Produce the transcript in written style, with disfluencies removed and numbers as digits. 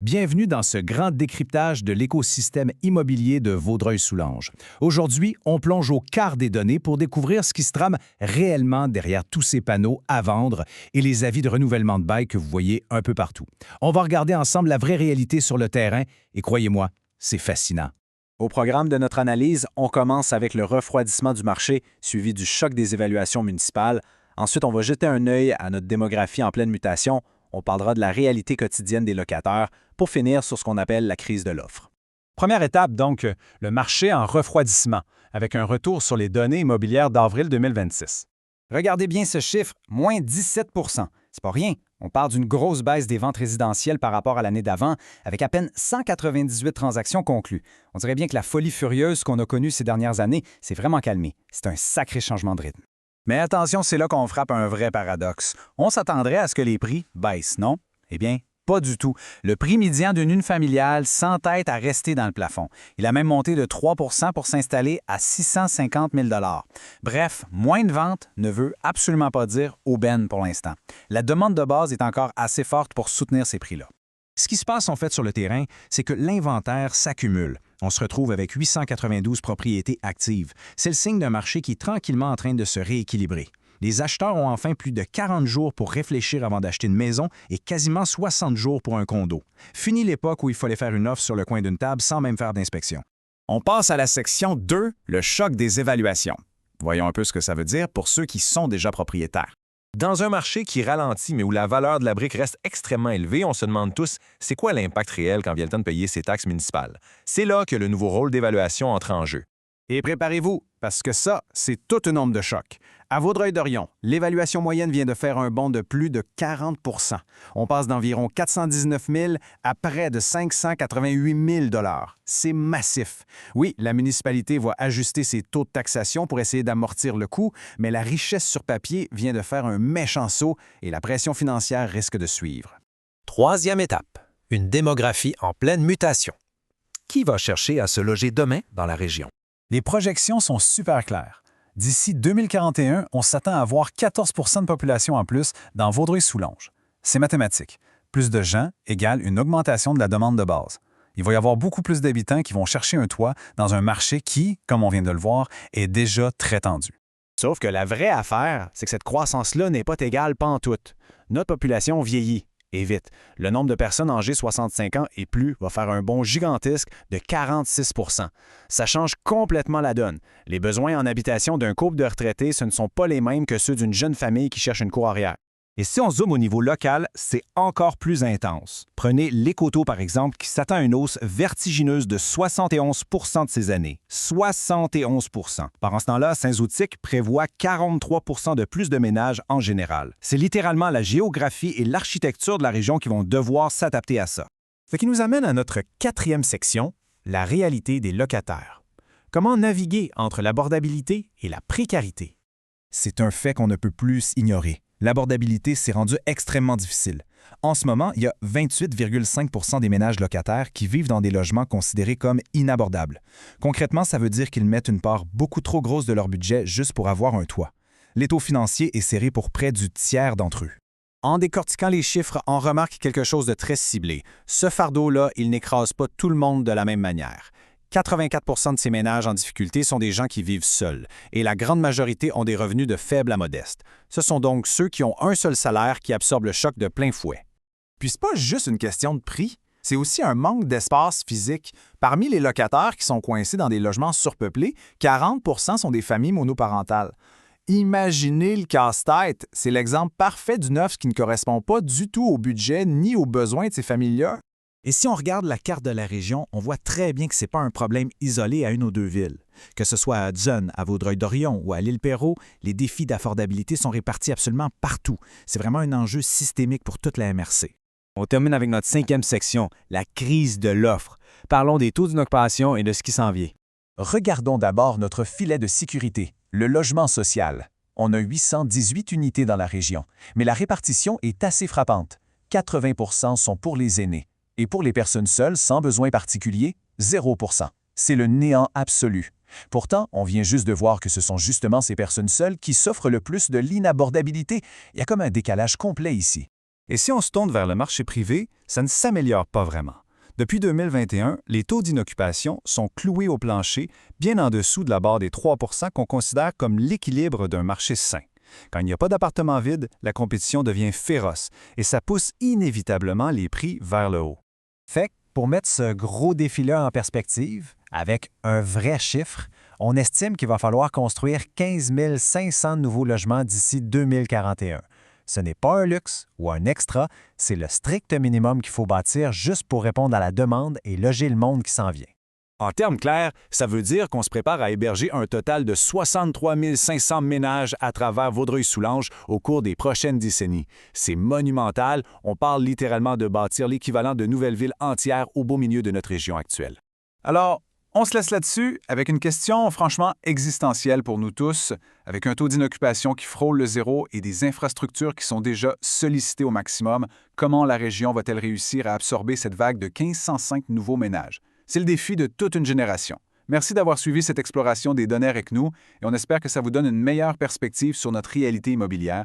Bienvenue dans ce grand décryptage de l'écosystème immobilier de Vaudreuil-Soulanges. Aujourd'hui, on plonge au quart des données pour découvrir ce qui se trame réellement derrière tous ces panneaux à vendre et les avis de renouvellement de bail que vous voyez un peu partout. On va regarder ensemble la vraie réalité sur le terrain et croyez-moi, c'est fascinant. Au programme de notre analyse, on commence avec le refroidissement du marché, suivi du choc des évaluations municipales. Ensuite, on va jeter un œil à notre démographie en pleine mutation. On parlera de la réalité quotidienne des locataires pour finir sur ce qu'on appelle la crise de l'offre. Première étape, donc, le marché en refroidissement, avec un retour sur les données immobilières d'avril 2026. Regardez bien ce chiffre, moins 17 C'est pas rien. On parle d'une grosse baisse des ventes résidentielles par rapport à l'année d'avant, avec à peine 198 transactions conclues. On dirait bien que la folie furieuse qu'on a connue ces dernières années s'est vraiment calmée. C'est un sacré changement de rythme. Mais attention, c'est là qu'on frappe un vrai paradoxe. On s'attendrait à ce que les prix baissent, non? Eh bien, pas du tout. Le prix médian d'une une familiale s'entête à rester dans le plafond. Il a même monté de 3 pour s'installer à 650 000 $. Bref, moins de ventes ne veut absolument pas dire aubaine pour l'instant. La demande de base est encore assez forte pour soutenir ces prix-là. Ce qui se passe en fait sur le terrain, c'est que l'inventaire s'accumule. On se retrouve avec 892 propriétés actives. C'est le signe d'un marché qui est tranquillement en train de se rééquilibrer. Les acheteurs ont enfin plus de 40 jours pour réfléchir avant d'acheter une maison et quasiment 60 jours pour un condo. Fini l'époque où il fallait faire une offre sur le coin d'une table sans même faire d'inspection. On passe à la section 2, le choc des évaluations. Voyons un peu ce que ça veut dire pour ceux qui sont déjà propriétaires. Dans un marché qui ralentit mais où la valeur de la brique reste extrêmement élevée, on se demande tous c'est quoi l'impact réel quand vient le temps de payer ses taxes municipales. C'est là que le nouveau rôle d'évaluation entre en jeu. Et préparez-vous, parce que ça, c'est toute une onde de choc. À Vaudreuil-Dorion, l'évaluation moyenne vient de faire un bond de plus de 40 %. On passe d'environ 419 000 à près de 588 000 $. C'est massif. Oui, la municipalité va ajuster ses taux de taxation pour essayer d'amortir le coût, mais la richesse sur papier vient de faire un méchant saut et la pression financière risque de suivre. Troisième étape, une démographie en pleine mutation. Qui va chercher à se loger demain dans la région? Les projections sont super claires. D'ici 2041, on s'attend à avoir 14 % de population en plus dans Vaudreuil-Soulanges. C'est mathématique. Plus de gens égale une augmentation de la demande de base. Il va y avoir beaucoup plus d'habitants qui vont chercher un toit dans un marché qui, comme on vient de le voir, est déjà très tendu. Sauf que la vraie affaire, c'est que cette croissance-là n'est pas égale pantoute. Notre population vieillit. Et vite, le nombre de personnes âgées 65 ans et plus va faire un bond gigantesque de 46 %. Ça change complètement la donne. Les besoins en habitation d'un couple de retraités, ce ne sont pas les mêmes que ceux d'une jeune famille qui cherche une cour arrière. Et si on zoome au niveau local, c'est encore plus intense. Prenez l'Écoto, par exemple, qui s'attend à une hausse vertigineuse de 71 % de ces années. 71 %. Pendant ce temps-là, Saint-Zotique prévoit 43 % de plus de ménages en général. C'est littéralement la géographie et l'architecture de la région qui vont devoir s'adapter à ça. Ce qui nous amène à notre quatrième section, la réalité des locataires. Comment naviguer entre l'abordabilité et la précarité? C'est un fait qu'on ne peut plus ignorer. L'abordabilité s'est rendue extrêmement difficile. En ce moment, il y a 28,5 % des ménages locataires qui vivent dans des logements considérés comme inabordables. Concrètement, ça veut dire qu'ils mettent une part beaucoup trop grosse de leur budget juste pour avoir un toit. L'étau financier est serré pour près du tiers d'entre eux. En décortiquant les chiffres, on remarque quelque chose de très ciblé. Ce fardeau-là, il n'écrase pas tout le monde de la même manière. 84 % de ces ménages en difficulté sont des gens qui vivent seuls, et la grande majorité ont des revenus de faible à modeste. Ce sont donc ceux qui ont un seul salaire qui absorbent le choc de plein fouet. Puis c'est pas juste une question de prix, c'est aussi un manque d'espace physique. Parmi les locataires qui sont coincés dans des logements surpeuplés, 40 % sont des familles monoparentales. Imaginez le casse-tête, c'est l'exemple parfait d'une offre qui ne correspond pas du tout au budget ni aux besoins de ces familles-là. Et si on regarde la carte de la région, on voit très bien que ce n'est pas un problème isolé à une ou deux villes. Que ce soit à Hudson, à Vaudreuil-Dorion ou à l'Île-Perrot, les défis d'affordabilité sont répartis absolument partout. C'est vraiment un enjeu systémique pour toute la MRC. On termine avec notre cinquième section, la crise de l'offre. Parlons des taux d'occupation et de ce qui s'en vient. Regardons d'abord notre filet de sécurité, le logement social. On a 818 unités dans la région, mais la répartition est assez frappante. 80 % sont pour les aînés. Et pour les personnes seules sans besoin particulier, 0 %. C'est le néant absolu. Pourtant, on vient juste de voir que ce sont justement ces personnes seules qui s'offrent le plus de l'inabordabilité. Il y a comme un décalage complet ici. Et si on se tourne vers le marché privé, ça ne s'améliore pas vraiment. Depuis 2021, les taux d'inoccupation sont cloués au plancher, bien en dessous de la barre des 3 qu'on considère comme l'équilibre d'un marché sain. Quand il n'y a pas d'appartements vides, la compétition devient féroce et ça pousse inévitablement les prix vers le haut. Fait que, pour mettre ce gros défi-là en perspective, avec un vrai chiffre, on estime qu'il va falloir construire 15 500 nouveaux logements d'ici 2041. Ce n'est pas un luxe ou un extra, c'est le strict minimum qu'il faut bâtir juste pour répondre à la demande et loger le monde qui s'en vient. En termes clairs, ça veut dire qu'on se prépare à héberger un total de 63 500 ménages à travers Vaudreuil-Soulanges au cours des prochaines décennies. C'est monumental, on parle littéralement de bâtir l'équivalent de nouvelles villes entières au beau milieu de notre région actuelle. Alors, on se laisse là-dessus avec une question franchement existentielle pour nous tous, avec un taux d'inoccupation qui frôle le zéro et des infrastructures qui sont déjà sollicitées au maximum. Comment la région va-t-elle réussir à absorber cette vague de 1505 nouveaux ménages? C'est le défi de toute une génération. Merci d'avoir suivi cette exploration des données avec nous et on espère que ça vous donne une meilleure perspective sur notre réalité immobilière.